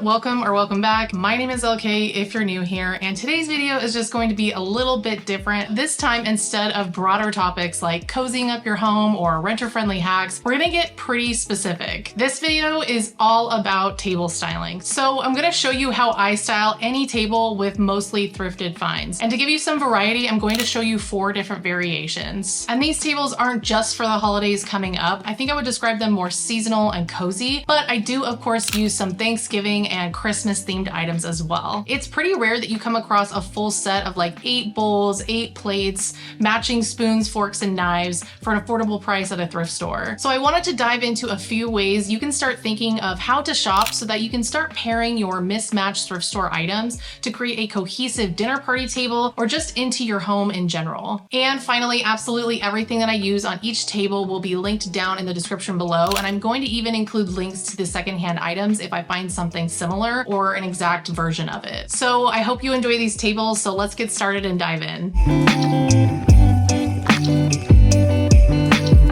welcome or welcome back. My name is LK if you're new here, and today's video is just going to be a little bit different. This time, instead of broader topics like cozying up your home or renter-friendly hacks, we're gonna get pretty specific. This video is all about table styling. So I'm gonna show you how I style any table with mostly thrifted finds. And to give you some variety, I'm going to show you 4 different variations. And these tables aren't just for the holidays coming up. I think I would describe them more seasonal and cozy, but I do of course use some Thanksgiving and Christmas themed items as well. It's pretty rare that you come across a full set of like 8 bowls, 8 plates, matching spoons, forks, and knives for an affordable price at a thrift store. So I wanted to dive into a few ways you can start thinking of how to shop so that you can start pairing your mismatched thrift store items to create a cohesive dinner party table or just into your home in general. And finally, absolutely everything that I use on each table will be linked down in the description below, and I'm going to even include links to the secondhand items if I find something similar or an exact version of it. So I hope you enjoy these tables, so let's get started and dive in.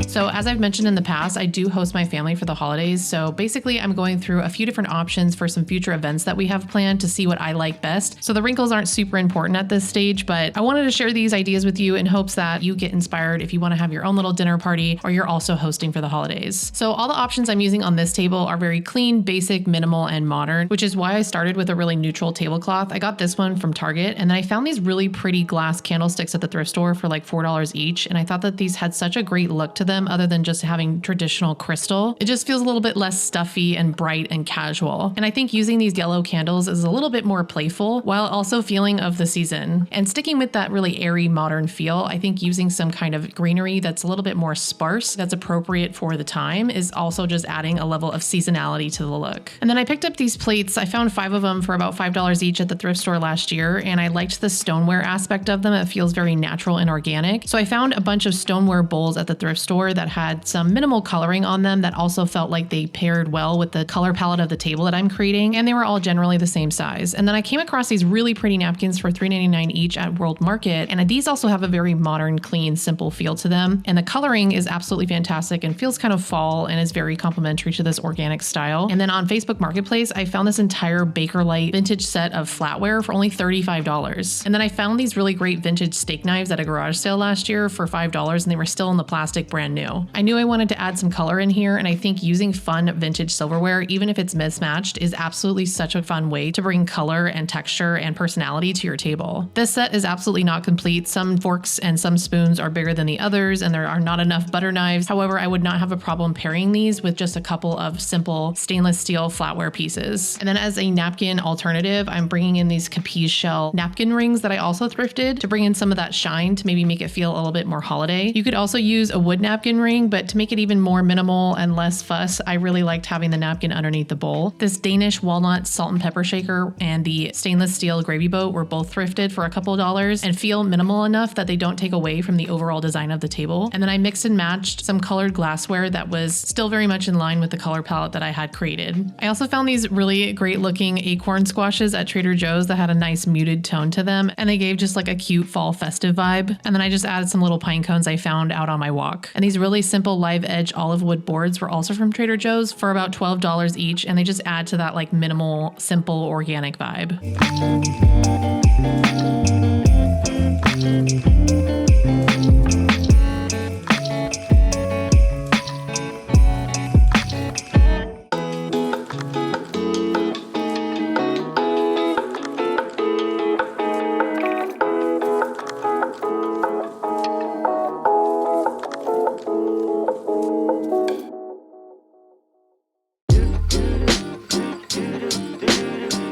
So as I've mentioned in the past, I do host my family for the holidays. So basically I'm going through a few different options for some future events that we have planned to see what I like best. So the wrinkles aren't super important at this stage, but I wanted to share these ideas with you in hopes that you get inspired if you want to have your own little dinner party or you're also hosting for the holidays. So all the options I'm using on this table are very clean, basic, minimal, and modern, which is why I started with a really neutral tablecloth. I got this one from Target, and then I found these really pretty glass candlesticks at the thrift store for like $4 each. And I thought that these had such a great look to them other than just having traditional crystal. It just feels a little bit less stuffy and bright and casual. And I think using these yellow candles is a little bit more playful while also feeling of the season. And sticking with that really airy modern feel, I think using some kind of greenery that's a little bit more sparse, that's appropriate for the time, is also just adding a level of seasonality to the look. And then I picked up these plates. I found 5 of them for about $5 each at the thrift store last year, and I liked the stoneware aspect of them. It feels very natural and organic. So I found a bunch of stoneware bowls at the thrift store that had some minimal coloring on them that also felt like they paired well with the color palette of the table that I'm creating, and they were all generally the same size. And then I came across these really pretty napkins for $3.99 each at World Market, and these also have a very modern, clean, simple feel to them. And the coloring is absolutely fantastic and feels kind of fall and is very complimentary to this organic style. And then on Facebook Marketplace, I found this entire Bakelite vintage set of flatware for only $35. And then I found these really great vintage steak knives at a garage sale last year for $5, and they were still in the plastic, brand new. I knew I wanted to add some color in here, and I think using fun vintage silverware, even if it's mismatched, is absolutely such a fun way to bring color and texture and personality to your table. This set is absolutely not complete. Some forks and some spoons are bigger than the others, and there are not enough butter knives. However, I would not have a problem pairing these with just a couple of simple stainless steel flatware pieces. And then as a napkin alternative, I'm bringing in these capiz shell napkin rings that I also thrifted to bring in some of that shine to maybe make it feel a little bit more holiday. You could also use a wood napkin ring, but to make it even more minimal and less fuss, I really liked having the napkin underneath the bowl. This Danish walnut salt and pepper shaker and the stainless steel gravy boat were both thrifted for a couple of dollars and feel minimal enough that they don't take away from the overall design of the table. And then I mixed and matched some colored glassware that was still very much in line with the color palette that I had created. I also found these really great looking acorn squashes at Trader Joe's that had a nice muted tone to them, and they gave just like a cute fall festive vibe. And then I just added some little pine cones I found out on my walk. And these really simple live edge olive wood boards were also from Trader Joe's for about $12 each, and they just add to that like minimal, simple, organic vibe.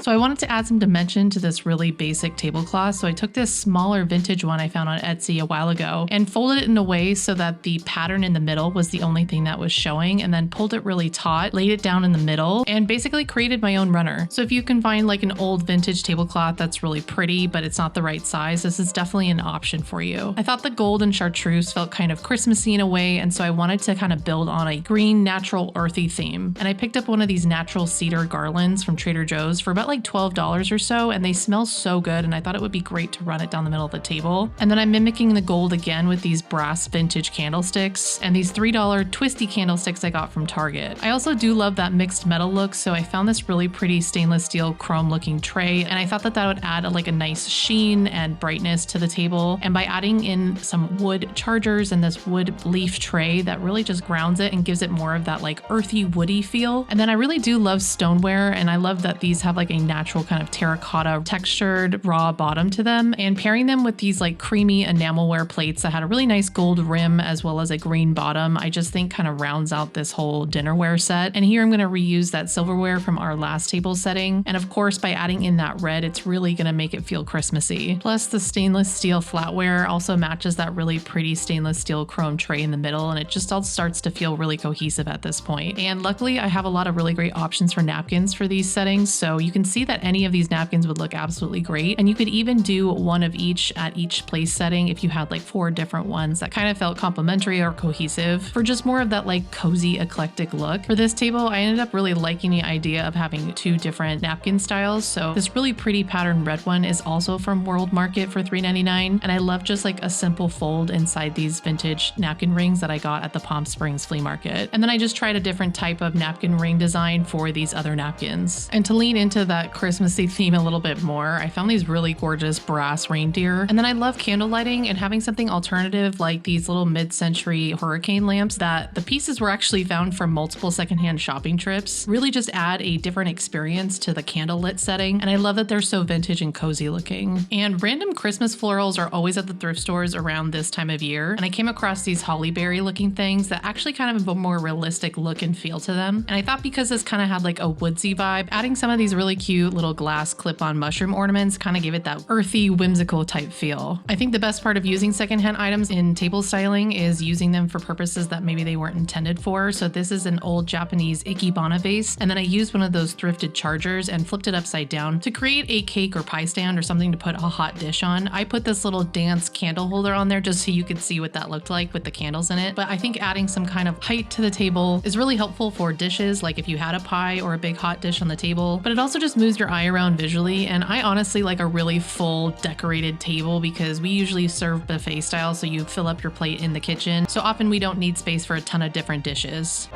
So I wanted to add some dimension to this really basic tablecloth. So I took this smaller vintage one I found on Etsy a while ago and folded it in a way so that the pattern in the middle was the only thing that was showing, and then pulled it really taut, laid it down in the middle, and basically created my own runner. So if you can find like an old vintage tablecloth that's really pretty, but it's not the right size, this is definitely an option for you. I thought the gold and chartreuse felt kind of Christmassy in a way, and so I wanted to kind of build on a green, natural, earthy theme. And I picked up one of these natural cedar garlands from Trader Joe's for about like $12 $12 or so, and they smell so good, and I thought it would be great to run it down the middle of the table. And then I'm mimicking the gold again with these brass vintage candlesticks and these $3 twisty candlesticks I got from Target. I also do love that mixed metal look, so I found this really pretty stainless steel chrome looking tray, and I thought that would add a nice sheen and brightness to the table. And by adding in some wood chargers and this wood leaf tray, that really just grounds it and gives it more of that earthy woody feel. And then I really do love stoneware, and I love that these have a natural kind of terracotta textured raw bottom to them, and pairing them with these creamy enamelware plates that had a really nice gold rim as well as a green bottom, I just think kind of rounds out this whole dinnerware set. And here I'm going to reuse that silverware from our last table setting, and of course by adding in that red, it's really going to make it feel Christmassy. Plus the stainless steel flatware also matches that really pretty stainless steel chrome tray in the middle, and it just all starts to feel really cohesive at this point. And luckily I have a lot of really great options for napkins for these settings, so you can see that any of these napkins would look absolutely great, and you could even do one of each at each place setting if you had 4 different ones that kind of felt complementary or cohesive for just more of that cozy eclectic look. For this table, I ended up really liking the idea of having 2 different napkin styles. So this really pretty patterned red one is also from World Market for $3.99, and I love just a simple fold inside these vintage napkin rings that I got at the Palm Springs flea market. And then I just tried a different type of napkin ring design for these other napkins. And to lean into that Christmassy theme a little bit more, I found these really gorgeous brass reindeer. And then I love candle lighting, and having something alternative like these little mid-century hurricane lamps that the pieces were actually found from multiple secondhand shopping trips really just add a different experience to the candle lit setting. And I love that they're so vintage and cozy looking. And random Christmas florals are always at the thrift stores around this time of year, and I came across these holly berry looking things that actually kind of have a more realistic look and feel to them. And I thought because this kind of had a woodsy vibe, adding some of these really cute little glass clip-on mushroom ornaments kind of gave it that earthy, whimsical type feel. I think the best part of using secondhand items in table styling is using them for purposes that maybe they weren't intended for. So this is an old Japanese ikebana vase, and then I used one of those thrifted chargers and flipped it upside down to create a cake or pie stand or something to put a hot dish on. I put this little dance candle holder on there just so you could see what that looked like with the candles in it. But I think adding some kind of height to the table is really helpful for dishes, like if you had a pie or a big hot dish on the table, but it also just moves your eye around visually. And I honestly like a really full decorated table because we usually serve buffet style, so you fill up your plate in the kitchen. So often we don't need space for a ton of different dishes.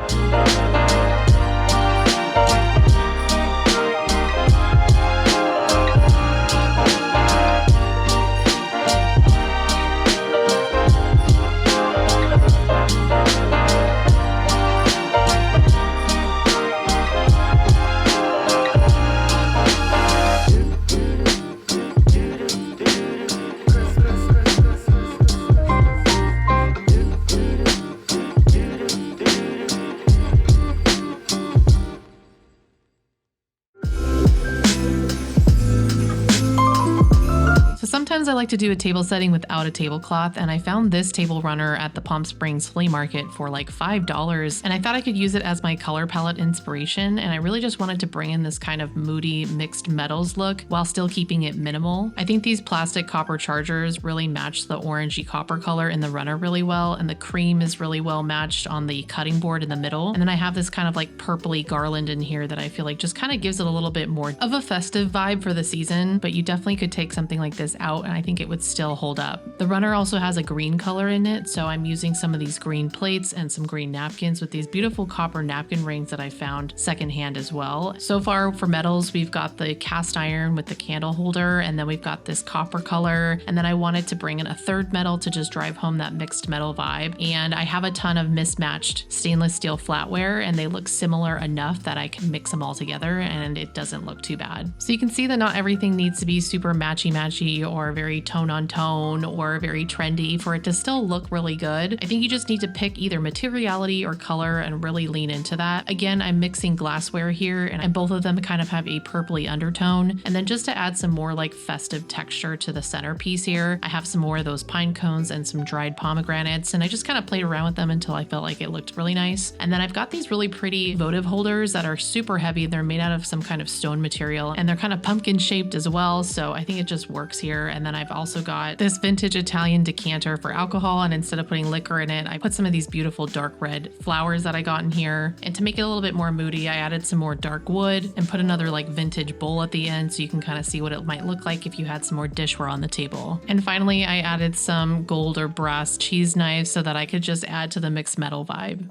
Sometimes I like to do a table setting without a tablecloth, and I found this table runner at the Palm Springs flea market for $5, and I thought I could use it as my color palette inspiration, and I really just wanted to bring in this kind of moody mixed metals look while still keeping it minimal. I think these plastic copper chargers really match the orangey copper color in the runner really well, and the cream is really well matched on the cutting board in the middle. And then I have this kind of purpley garland in here that I feel just kind of gives it a little bit more of a festive vibe for the season, but you definitely could take something like this out and I think it would still hold up. The runner also has a green color in it, so I'm using some of these green plates and some green napkins with these beautiful copper napkin rings that I found secondhand as well. So far for metals, we've got the cast iron with the candle holder, and then we've got this copper color, and then I wanted to bring in a third metal to just drive home that mixed metal vibe. And I have a ton of mismatched stainless steel flatware, and they look similar enough that I can mix them all together and it doesn't look too bad. So you can see that not everything needs to be super matchy-matchy or very tone on tone or very trendy for it to still look really good. I think you just need to pick either materiality or color and really lean into that. Again, I'm mixing glassware here, and both of them kind of have a purpley undertone. And then just to add some more festive texture to the centerpiece here, I have some more of those pine cones and some dried pomegranates, and I just kind of played around with them until I felt like it looked really nice. And then I've got these really pretty votive holders that are super heavy. They're made out of some kind of stone material, and they're kind of pumpkin shaped as well, so I think it just works here. And then I've also got this vintage Italian decanter for alcohol, and instead of putting liquor in it, I put some of these beautiful dark red flowers that I got in here. And to make it a little bit more moody, I added some more dark wood and put another like vintage bowl at the end so you can kind of see what it might look like if you had some more dishware on the table. And finally, I added some gold or brass cheese knives so that I could just add to the mixed metal vibe.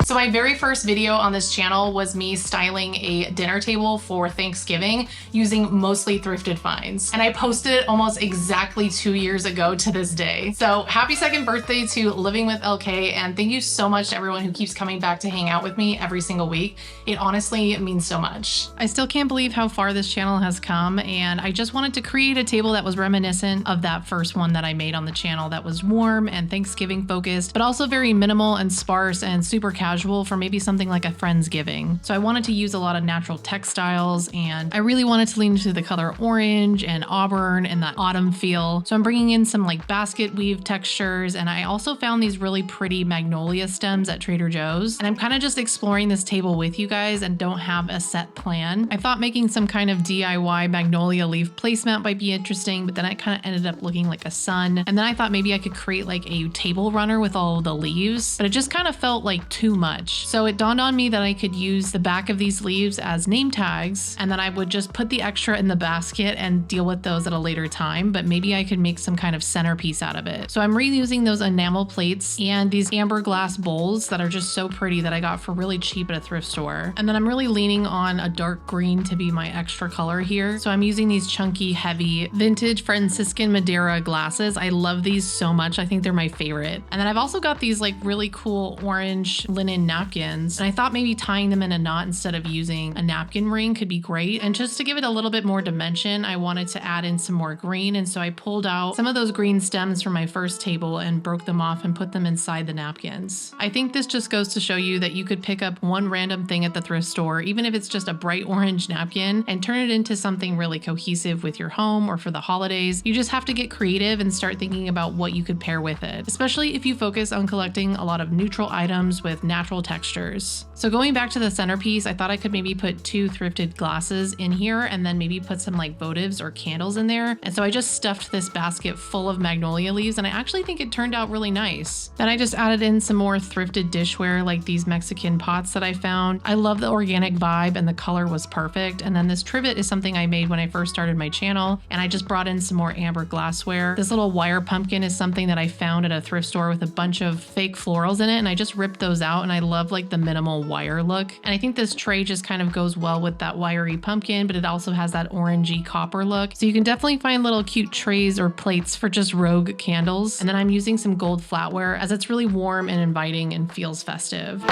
So my very first video on this channel was me styling a dinner table for Thanksgiving using mostly thrifted finds. And I posted it almost exactly 2 years ago to this day. So happy second birthday to Living with LK, and thank you so much to everyone who keeps coming back to hang out with me every single week. It honestly means so much. I still can't believe how far this channel has come, and I just wanted to create a table that was reminiscent of that first one that I made on the channel that was warm and Thanksgiving focused, but also very minimal and sparse and super casual for maybe something like a Friendsgiving. So I wanted to use a lot of natural textiles, and I really wanted to lean into the color orange and auburn and that autumn feel. So I'm bringing in some like basket weave textures, and I also found these really pretty magnolia stems at Trader Joe's. And I'm kind of just exploring this table with you guys and don't have a set plan. I thought making some kind of DIY magnolia leaf placemat might be interesting, but then it kind of ended up looking like a sun. And then I thought maybe I could create like a table runner with all of the leaves, but it just kind of felt like too much. So it dawned on me that I could use the back of these leaves as name tags, and then I would just put the extra in the basket and deal with those at a later time, but maybe I could make some kind of centerpiece out of it. So I'm reusing those enamel plates and these amber glass bowls that are just so pretty that I got for really cheap at a thrift store. And then I'm really leaning on a dark green to be my extra color here. So I'm using these chunky, heavy, vintage Franciscan Madeira glasses. I love these so much. I think they're my favorite. And then I've also got these like really cool orange linen napkins, and I thought maybe tying them in a knot instead of using a napkin ring could be great. And just to give it a little bit more dimension, I wanted to add in some more green, and so I pulled out some of those green stems from my first table and broke them off and put them inside the napkins. I think this just goes to show you that you could pick up one random thing at the thrift store, even if it's just a bright orange napkin, and turn it into something really cohesive with your home or for the holidays. You just have to get creative and start thinking about what you could pair with it, especially if you focus on collecting a lot of neutral items with natural textures. So going back to the centerpiece, I thought I could maybe put 2 thrifted glasses in here and then maybe put some like votives or candles in there. And so I just stuffed this basket full of magnolia leaves, and I actually think it turned out really nice. Then I just added in some more thrifted dishware like these Mexican pots that I found. I love the organic vibe and the color was perfect. And then this trivet is something I made when I first started my channel, and I just brought in some more amber glassware. This little wire pumpkin is something that I found at a thrift store with a bunch of fake florals in it, and I just ripped those out, and I love like the minimal wire look. And I think this tray just kind of goes well with that wiry pumpkin, but it also has that orangey copper look. So you can definitely find little cute trays or plates for just rogue candles. And then I'm using some gold flatware as it's really warm and inviting and feels festive.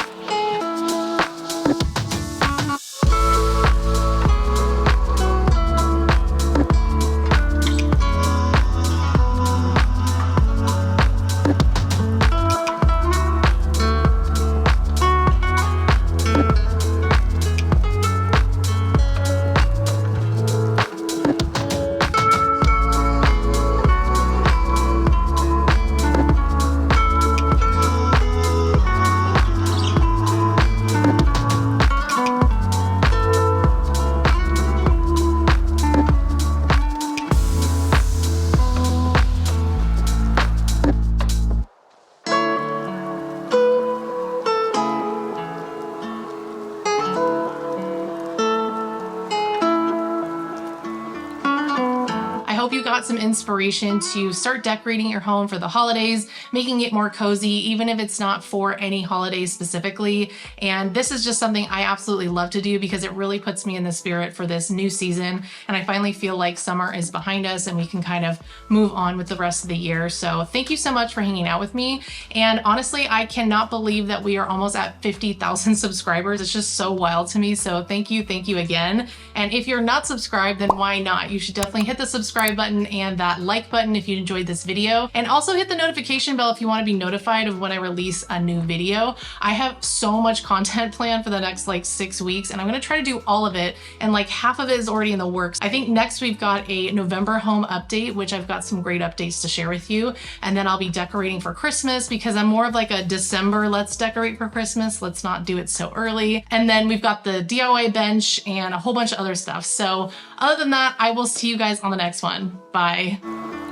hope you got some inspiration to start decorating your home for the holidays, making it more cozy, even if it's not for any holidays specifically. And this is just something I absolutely love to do because it really puts me in the spirit for this new season. And I finally feel like summer is behind us and we can kind of move on with the rest of the year. So thank you so much for hanging out with me. And honestly, I cannot believe that we are almost at 50,000 subscribers. It's just so wild to me. So thank you again. And if you're not subscribed, then why not? You should definitely hit the subscribe button and that like button if you enjoyed this video. And also hit the notification bell if you want to be notified of when I release a new video. I have so much content planned for the next like 6 weeks, and I'm going to try to do all of it. And like half of it is already in the works. I think next we've got a November home update, which I've got some great updates to share with you. And then I'll be decorating for Christmas because I'm more of like a December, let's decorate for Christmas. Let's not do it so early. And then we've got the DIY bench and a whole bunch of other stuff. So other than that, I will see you guys on the next one. Bye.